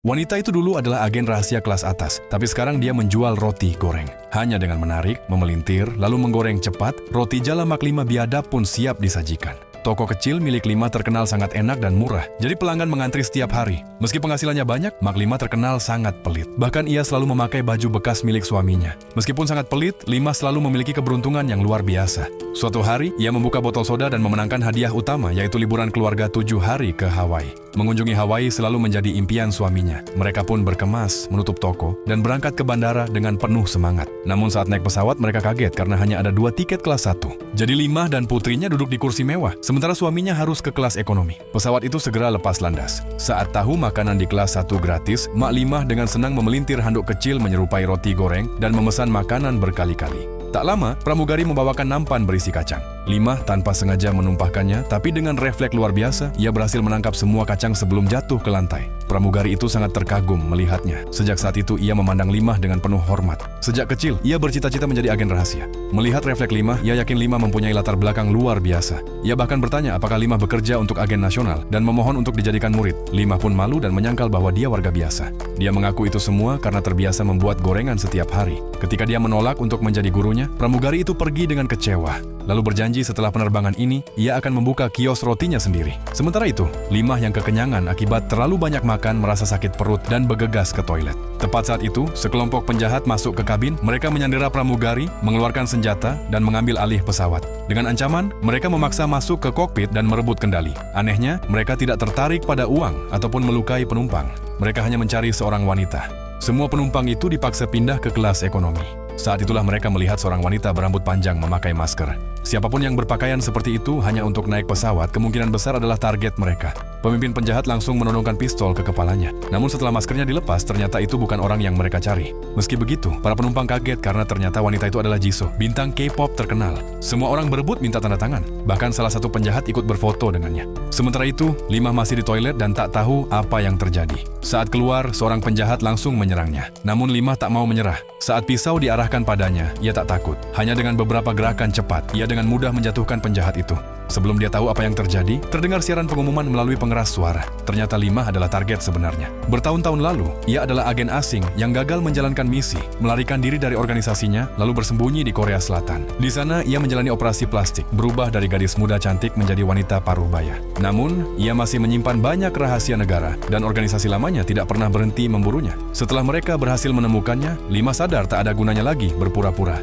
Wanita itu dulu adalah agen rahasia kelas atas, tapi sekarang dia menjual roti goreng. Hanya dengan menarik, memelintir, lalu menggoreng cepat, roti jala Mak Lima biadab pun siap disajikan. Toko kecil milik Lima terkenal sangat enak dan murah, jadi pelanggan mengantri setiap hari. Meski penghasilannya banyak, Mak Lima terkenal sangat pelit. Bahkan ia selalu memakai baju bekas milik suaminya. Meskipun sangat pelit, Lima selalu memiliki keberuntungan yang luar biasa. Suatu hari, ia membuka botol soda dan memenangkan hadiah utama, yaitu liburan keluarga 7 hari ke Hawaii. Mengunjungi Hawaii selalu menjadi impian suaminya. Mereka pun berkemas, menutup toko, dan berangkat ke bandara dengan penuh semangat. Namun saat naik pesawat, mereka kaget karena hanya ada 2 tiket kelas 1. Jadi Lima dan putrinya duduk di kursi mewah, sementara suaminya harus ke kelas ekonomi. Pesawat itu segera lepas landas. Saat tahu makanan di kelas 1 gratis, Mak Lima dengan senang memelintir handuk kecil menyerupai roti goreng dan memesan makanan berkali-kali. Tak lama, pramugari membawakan nampan berisi kacang. Lima tanpa sengaja menumpahkannya, tapi dengan refleks luar biasa, ia berhasil menangkap semua kacang sebelum jatuh ke lantai. Pramugari itu sangat terkagum melihatnya. Sejak saat itu, ia memandang Lima dengan penuh hormat. Sejak kecil, ia bercita-cita menjadi agen rahasia. Melihat refleks Lima, ia yakin Lima mempunyai latar belakang luar biasa. Ia bahkan bertanya apakah Lima bekerja untuk agen nasional dan memohon untuk dijadikan murid. Lima pun malu dan menyangkal bahwa dia warga biasa. Dia mengaku itu semua karena terbiasa membuat gorengan setiap hari. Ketika dia menolak untuk menjadi gurunya, pramugari itu pergi dengan kecewa. Lalu berjanji setelah penerbangan ini, ia akan membuka kios rotinya sendiri. Sementara itu, Lima yang kekenyangan akibat terlalu banyak makan merasa sakit perut dan bergegas ke toilet. Tepat saat itu, sekelompok penjahat masuk ke kabin, mereka menyandera pramugari, mengeluarkan senjata, dan mengambil alih pesawat. Dengan ancaman, mereka memaksa masuk ke kokpit dan merebut kendali. Anehnya, mereka tidak tertarik pada uang ataupun melukai penumpang. Mereka hanya mencari seorang wanita. Semua penumpang itu dipaksa pindah ke kelas ekonomi. Saat itulah mereka melihat seorang wanita berambut panjang memakai masker. Siapapun yang berpakaian seperti itu hanya untuk naik pesawat, kemungkinan besar adalah target mereka. Pemimpin penjahat langsung menodongkan pistol ke kepalanya. Namun setelah maskernya dilepas, ternyata itu bukan orang yang mereka cari. Meski begitu, para penumpang kaget karena ternyata wanita itu adalah Jisoo, bintang K-pop terkenal. Semua orang berebut minta tanda tangan. Bahkan salah satu penjahat ikut berfoto dengannya. Sementara itu, Lima masih di toilet dan tak tahu apa yang terjadi. Saat keluar, seorang penjahat langsung menyerangnya. Namun Lima tak mau menyerah. Saat pisau diarahkan padanya, ia tak takut. Hanya dengan beberapa gerakan cepat, ia dengan mudah menjatuhkan penjahat itu. Sebelum dia tahu apa yang terjadi, terdengar siaran pengumuman melalui pengeras suara. Ternyata Lima adalah target sebenarnya. Bertahun-tahun lalu, ia adalah agen asing yang gagal menjalankan misi, melarikan diri dari organisasinya, lalu bersembunyi di Korea Selatan. Di sana, ia menjalani operasi plastik, berubah dari gadis muda cantik menjadi wanita paruh baya. Namun, ia masih menyimpan banyak rahasia negara, dan organisasi lamanya tidak pernah berhenti memburunya. Setelah mereka berhasil menemukannya, Lima sadar tak ada gunanya lagi berpura-pura.